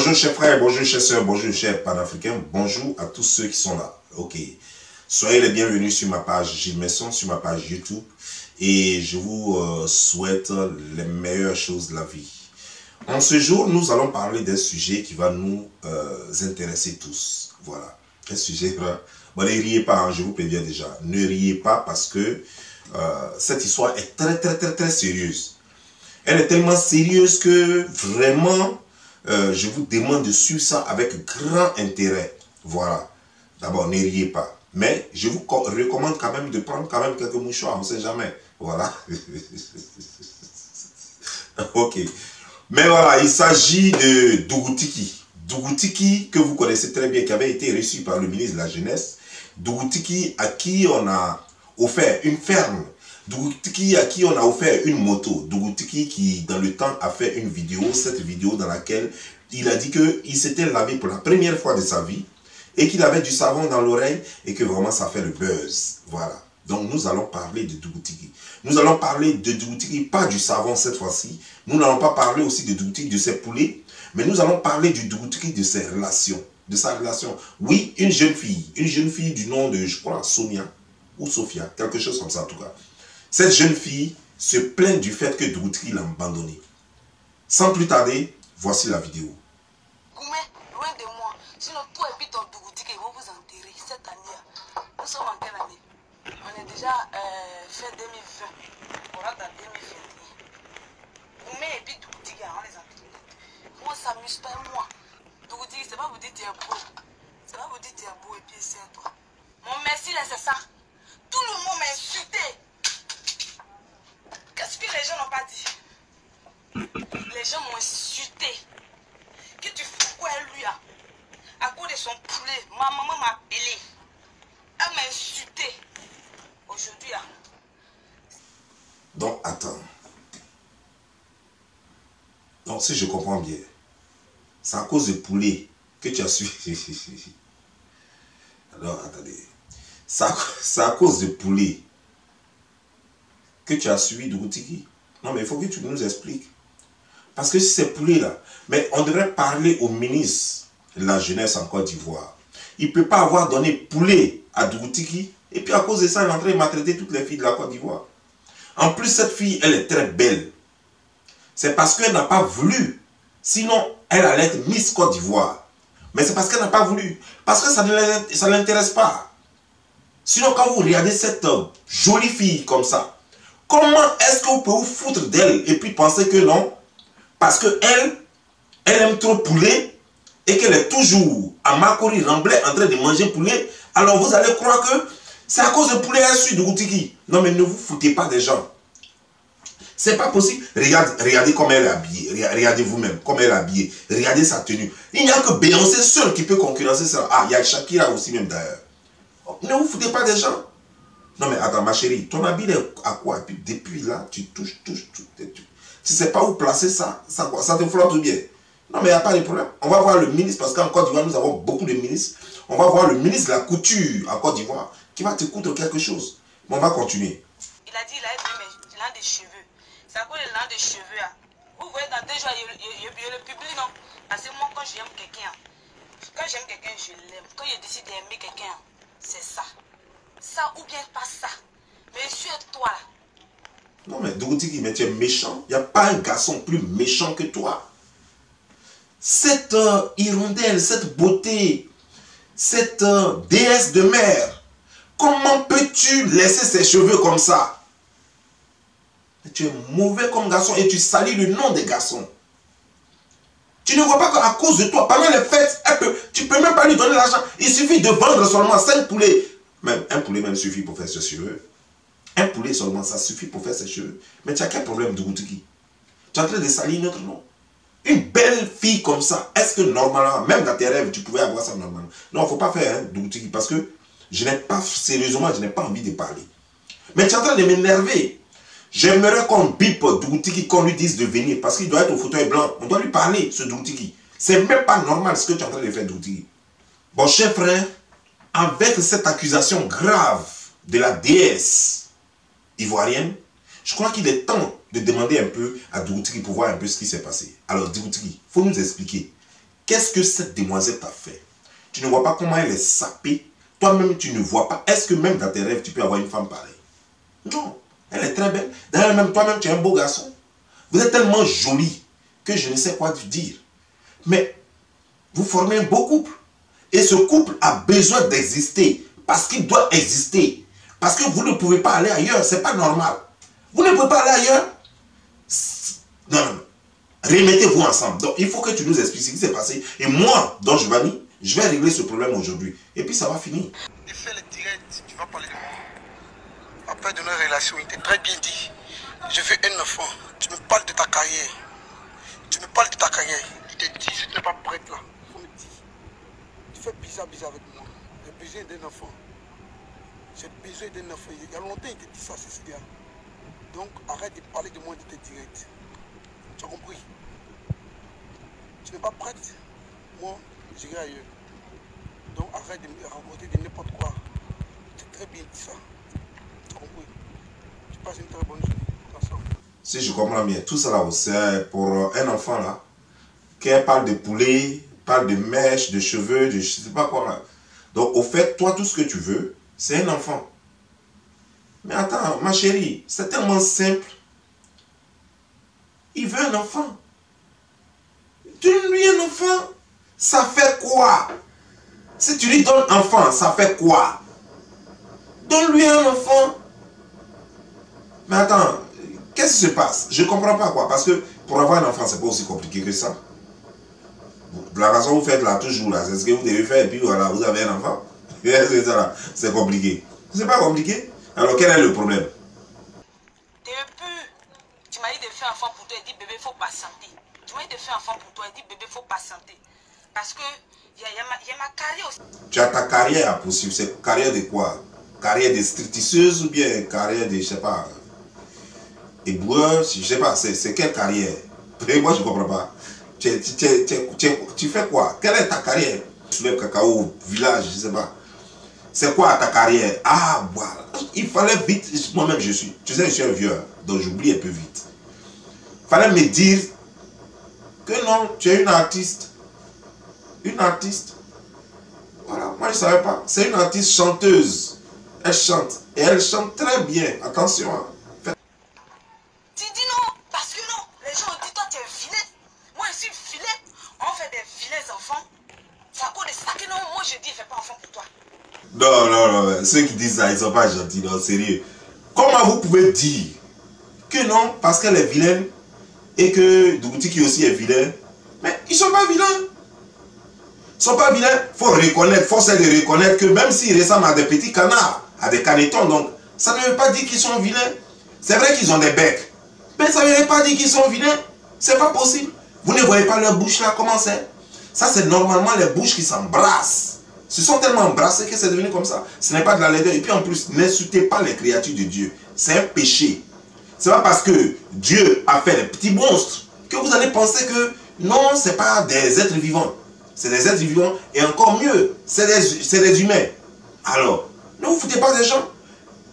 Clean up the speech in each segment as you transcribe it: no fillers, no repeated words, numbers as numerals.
Bonjour chers frères, bonjour chers soeurs, bonjour chers panafricains, bonjour à tous ceux qui sont là. Ok, soyez les bienvenus sur ma page Gilles Messon, sur ma page YouTube. Et je vous souhaite les meilleures choses de la vie. En ce jour, nous allons parler d'un sujet qui va nous intéresser tous. Voilà, un sujet... Bon, ne riez pas, hein, je vous préviens déjà. Ne riez pas parce que cette histoire est très sérieuse. Elle est tellement sérieuse que vraiment... je vous demande de suivre ça avec grand intérêt. Voilà. D'abord, ne riez pas. Mais je vous recommande quand même de prendre quand même quelques mouchoirs. On ne sait jamais. Voilà. Ok. Mais voilà, il s'agit de Dougou Tiki. Dougou Tiki, que vous connaissez très bien, qui avait été reçu par le ministre de la Jeunesse. Dougou Tiki, à qui on a offert une ferme. Dougou Tiki, à qui on a offert une moto. Dougou Tiki, qui dans le temps a fait une vidéo, cette vidéo dans laquelle il a dit qu'il s'était lavé pour la première fois de sa vie et qu'il avait du savon dans l'oreille et que vraiment ça fait le buzz. Voilà. Donc nous allons parler de Dougou Tiki. Nous allons parler de Dougou Tiki, pas du savon cette fois-ci. Nous n'allons pas parler aussi de Dougou Tiki, de ses poulets, mais nous allons parler du Dougou Tiki, de ses relations. De sa relation. Oui, une jeune fille du nom de, je crois, Sonia ou Sophia, quelque chose comme ça en tout cas. Cette jeune fille se plaint du fait que Dougou Tiki l'a abandonné. Sans plus tarder, voici la vidéo. Goumé, loin de moi. Sinon, toi et puis ton Dougou Tiki vont vous enterrer cette année. Nous sommes en quelle année? On est déjà fin 2020. On rentre en 2021. Goumé et puis Dougou Tiki, on les enterre. Moi, ça m'amuse pas, moi. Dougou Tiki, c'est pas vous dire tu es beau. C'est pas vous dire tu es beau et puis c'est à toi. Mon merci là, c'est ça. Tout le monde m'a insulté. Qu'est-ce que les gens n'ont pas dit? Les gens m'ont insulté. Que tu fous quoi lui là? À cause de son poulet, ma maman m'a appelé. Elle m'a insulté. Aujourd'hui là. Donc, attends. Donc, si je comprends bien, c'est à cause de poulet que tu as suivi. Alors, attendez. C'est à cause de poulet que tu as suivi Dougou Tiki. Non, mais il faut que tu nous expliques. Parce que si c'est poulet là, mais on devrait parler au ministre de la Jeunesse en Côte d'Ivoire. Il ne peut pas avoir donné poulet à Dougou Tiki. Et puis à cause de ça, il est en train de maltraiter toutes les filles de la Côte d'Ivoire. En plus, cette fille, elle est très belle. C'est parce qu'elle n'a pas voulu. Sinon, elle allait être Miss Côte d'Ivoire. Mais c'est parce qu'elle n'a pas voulu. Parce que ça ne l'intéresse pas. Sinon, quand vous regardez cette jolie fille comme ça, comment est-ce que vous pouvez vous foutre d'elle et puis penser que non? Parce qu'elle aime trop poulet et qu'elle est toujours à Makori Remblai en train de manger poulet. Alors vous allez croire que c'est à cause de poulet elle suit Dougou Tiki. Non mais ne vous foutez pas des gens. C'est pas possible. Regardez comment elle est habillée. Regardez vous-même comment elle est habillée. Regardez sa tenue. Il n'y a que Beyoncé seule qui peut concurrencer ça. Ah, il y a Shakira aussi même d'ailleurs. Ne vous foutez pas des gens. Non mais attends ma chérie, ton habit est à quoi? Et puis depuis là, tu touches. Tu ne sais pas où placer ça te flotte bien. Non mais il n'y a pas de problème. On va voir le ministre, parce qu'en Côte d'Ivoire, nous avons beaucoup de ministres. On va voir le ministre de la couture en Côte d'Ivoire qui va te coudre quelque chose. Mais on va continuer. Il a dit il a aimé l'an des cheveux. C'est à cause de l'an des cheveux. Hein. Vous voyez dans des jours, il le publie, non? Parce que moi, quand j'aime quelqu'un, je l'aime. Quand je décide d'aimer quelqu'un, c'est ça. Ça ou bien pas ça. Mais suis toi là. Non mais Dougou Tiki, mais tu es méchant. Il n'y a pas un garçon plus méchant que toi. Cette hirondelle, cette beauté, cette déesse de mer, comment peux-tu laisser ses cheveux comme ça? Tu es mauvais comme garçon et tu salis le nom des garçons. Tu ne vois pas qu'à cause de toi, pendant les fêtes, tu ne peux même pas lui donner l'argent. Il suffit de vendre seulement 5 poulets. Même un poulet même suffit pour faire ses cheveux. Un poulet seulement, ça suffit pour faire ses cheveux. Mais tu as quel problème, Dougou Tiki? Tu es en train de salir notre nom. Une belle fille comme ça, est-ce que normalement, même dans tes rêves, tu pouvais avoir ça normalement? Non, il ne faut pas faire, hein, Dougou Tiki, parce que sérieusement, je n'ai pas envie de parler. Mais tu es en train de m'énerver. J'aimerais qu'on bip Dougou Tiki, qu'on lui dise de venir, parce qu'il doit être au fauteuil blanc. On doit lui parler, ce Dougou Tiki. C'est même pas normal ce que tu es en train de faire, Dougou Tiki. Bon, cher frère, avec cette accusation grave de la déesse ivoirienne, je crois qu'il est temps de demander un peu à Dougou Tiki pour voir un peu ce qui s'est passé. Alors, Dougou Tiki, il faut nous expliquer. Qu'est-ce que cette demoiselle t'a fait? Tu ne vois pas comment elle est sapée? Toi-même, tu ne vois pas. Est-ce que même dans tes rêves, tu peux avoir une femme pareille? Non. Elle est très belle. D'ailleurs, même toi-même, tu es un beau garçon. Vous êtes tellement joli que je ne sais quoi te dire. Mais vous formez un beau couple. Et ce couple a besoin d'exister. Parce qu'il doit exister. Parce que vous ne pouvez pas aller ailleurs. Ce n'est pas normal. Vous ne pouvez pas aller ailleurs. Non, non. Remettez-vous ensemble. Donc, il faut que tu nous expliques ce qui s'est passé. Et moi, Don Giovanni, je vais régler ce problème aujourd'hui. Et puis, ça va finir. Tu fais le direct, tu vas parler de moi. Après de nos relations, il t'a très bien dit. Je veux un enfant. Tu me parles de ta carrière. Tu me parles de ta carrière. Il te dit, si tu n'es pas prête là, il faut me dire. Tu fais bizarre avec moi. J'ai besoin d'un enfant. J'ai besoin d'un enfant. Il y a longtemps, il te dit ça, Cécilia. Donc, arrête de parler de moi de tes directs. Tu as compris? Tu n'es pas prête? Moi, j'irai ailleurs. Donc, arrête de me raconter de n'importe quoi. Tu as très bien dit ça. Tu as compris? Tu passes une très bonne journée. Si je comprends bien, tout ça là, c'est pour un enfant là, qu'elle parle de poulet, parle de mèches, de cheveux, de je sais pas quoi là. Donc, au fait, toi, tout ce que tu veux, c'est un enfant. Mais attends, ma chérie, c'est tellement simple. Il veut un enfant. Donne-lui un enfant. Ça fait quoi? Si tu lui donnes un enfant, ça fait quoi? Donne-lui un enfant. Mais attends, qu'est-ce qui se passe? Je ne comprends pas quoi. Parce que pour avoir un enfant, c'est pas aussi compliqué que ça. La façon dont vous faites là toujours là, c'est ce que vous devez faire et puis voilà, vous avez un enfant. C'est compliqué. C'est pas compliqué. Alors quel est le problème? Depuis, tu m'as dit de faire enfant pour toi, il dit bébé, il faut patienter. Tu m'as dit de faire enfant pour toi, il dit bébé, il faut patienter. Parce que il y a ma carrière aussi. Tu as ta carrière à poursuivre. C'est carrière de quoi? Carrière de stripteaseuse ou bien carrière de, je sais pas, éboueur, je sais pas, c'est quelle carrière? Et moi je comprends pas. Tu fais quoi? Quelle est ta carrière? Tu soulèves cacao au village, je sais pas. C'est quoi ta carrière? Ah, voilà. Il fallait vite, moi-même je suis, tu sais, je suis un vieux, donc j'oublie un peu vite. Il fallait me dire que non, tu es une artiste. Une artiste. Voilà, moi je ne savais pas. C'est une artiste chanteuse. Elle chante. Et elle chante très bien. Attention. Hein. Tu dis non, parce que non. Les gens disent, toi tu es vilain. Moi je suis vilain. On fait des vilains enfants. C'est à cause de ça que non, moi je dis, fais pas enfant pour toi. Non, non, non. Ceux qui disent ça, ils ne sont pas gentils. Non, sérieux. Comment vous pouvez dire que non, parce qu'elle est vilaine et que Dougouti qui aussi est vilain, mais ils ne sont pas vilains. Ils ne sont pas vilains. Il faut reconnaître, force est de reconnaître que même s'ils ressemblent à des petits canards, à des canetons, donc ça ne veut pas dire qu'ils sont vilains. C'est vrai qu'ils ont des becs, mais ça ne veut pas dire qu'ils sont vilains. C'est pas possible. Vous ne voyez pas leur bouche là, comment c'est? Ça, c'est normalement les bouches qui s'embrassent. Ils se sont tellement embrassés que c'est devenu comme ça. Ce n'est pas de la laideur. Et puis en plus, n'insultez pas les créatures de Dieu. C'est un péché. C'est pas parce que Dieu a fait des petits monstres que vous allez penser que non, ce n'est pas des êtres vivants. C'est des êtres vivants et encore mieux, c'est des humains. Alors, ne vous foutez pas des gens.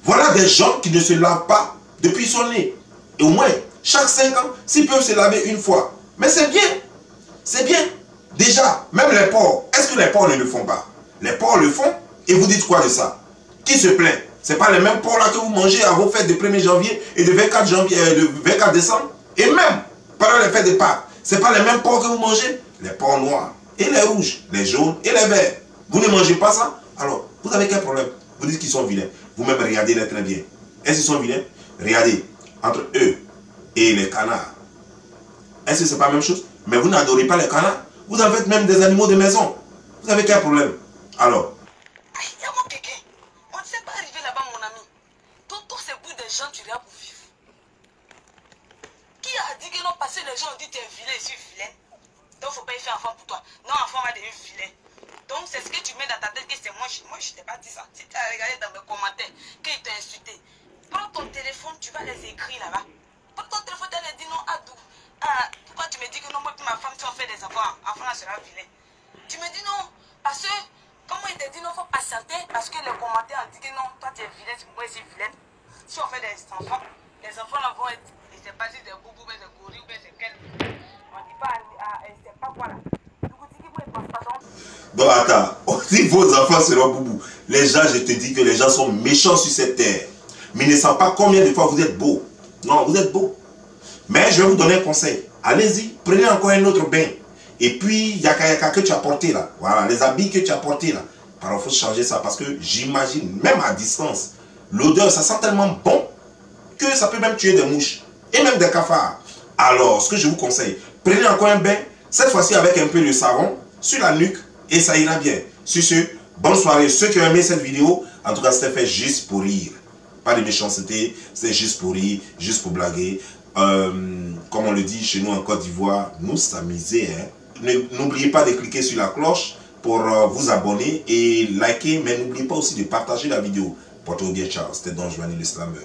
Voilà des gens qui ne se lavent pas depuis son nez. Et au moins, chaque 5 ans, s'ils peuvent se laver une fois. Mais c'est bien. C'est bien. Déjà, même les porcs, est-ce que les porcs ne le font pas? Les porcs le font et vous dites quoi de ça? Qui se plaint? Ce n'est pas les mêmes porcs là que vous mangez à vos fêtes de 1er janvier et de 24 décembre. Et même pendant les fêtes de Pâques, ce n'est pas les mêmes porcs que vous mangez? Les porcs noirs et les rouges, les jaunes et les verts. Vous ne mangez pas ça? Alors, vous avez quel problème? Vous dites qu'ils sont vilains. Vous-même, regardez-les très bien. Est-ce qu'ils sont vilains? Regardez, entre eux et les canards. Est-ce que ce n'est pas la même chose? Mais vous n'adorez pas les canards? Vous en faites même des animaux de maison. Vous avez quel problème? Alors? Il y a mon quelqu'un. On ne sait pas arriver là-bas, mon ami. Tous ces bouts de gens, tu regardes pour vivre. Qui a dit que non, parce que les gens ont dit que tu es vilain, je suis vilain. Donc, il ne faut pas y faire enfant pour toi. Non, enfant va devenir vilain. Donc, c'est ce que tu mets dans ta tête que c'est moi. Moi, je ne t'ai pas dit ça. Si tu as regardé dans mes commentaires qu'il t'a insulté, prends ton téléphone, tu vas les écrire là-bas. Prends ton téléphone, tu vas les dire non, Adou. Ah, pourquoi tu me dis que non, moi et ma femme, si on fait des enfants, enfant là sera vilain. Tu me dis non, parce que, comment il te dit non, il faut patienter, parce que les commentaires ont dit que non, toi tu es vilain, moi je suis vilaine. Si on fait des enfants, les enfants là vont être, je ne sais pas si c'est des boubous, mais c'est gorilles, ou bien c'est quel. On ne dit pas, c'est pas quoi là. Donc attends, si vos enfants seront boubou, les gens, je te dis que les gens sont méchants sur cette terre. Mais ils ne savent pas combien de fois vous êtes beau. Non, vous êtes beau. Mais je vais vous donner un conseil. Allez-y, prenez encore un autre bain. Et puis, yaka que tu as porté là. Voilà, les habits que tu as portés là. Alors, il faut changer ça parce que j'imagine, même à distance, l'odeur, ça sent tellement bon que ça peut même tuer des mouches. Et même des cafards. Alors, ce que je vous conseille, prenez encore un bain, cette fois-ci avec un peu de savon, sur la nuque, et ça ira bien. Sur ce, bonne soirée. Ceux qui ont aimé cette vidéo, en tout cas, c'était fait juste pour rire. Pas de méchanceté, c'est juste pour rire, juste pour blaguer. Comme on le dit chez nous en Côte d'Ivoire, nous s'amuser. Hein. N'oubliez pas de cliquer sur la cloche pour vous abonner et liker, mais n'oubliez pas aussi de partager la vidéo. Portez-vous bien, ciao. C'était Don Juan l'Islameur.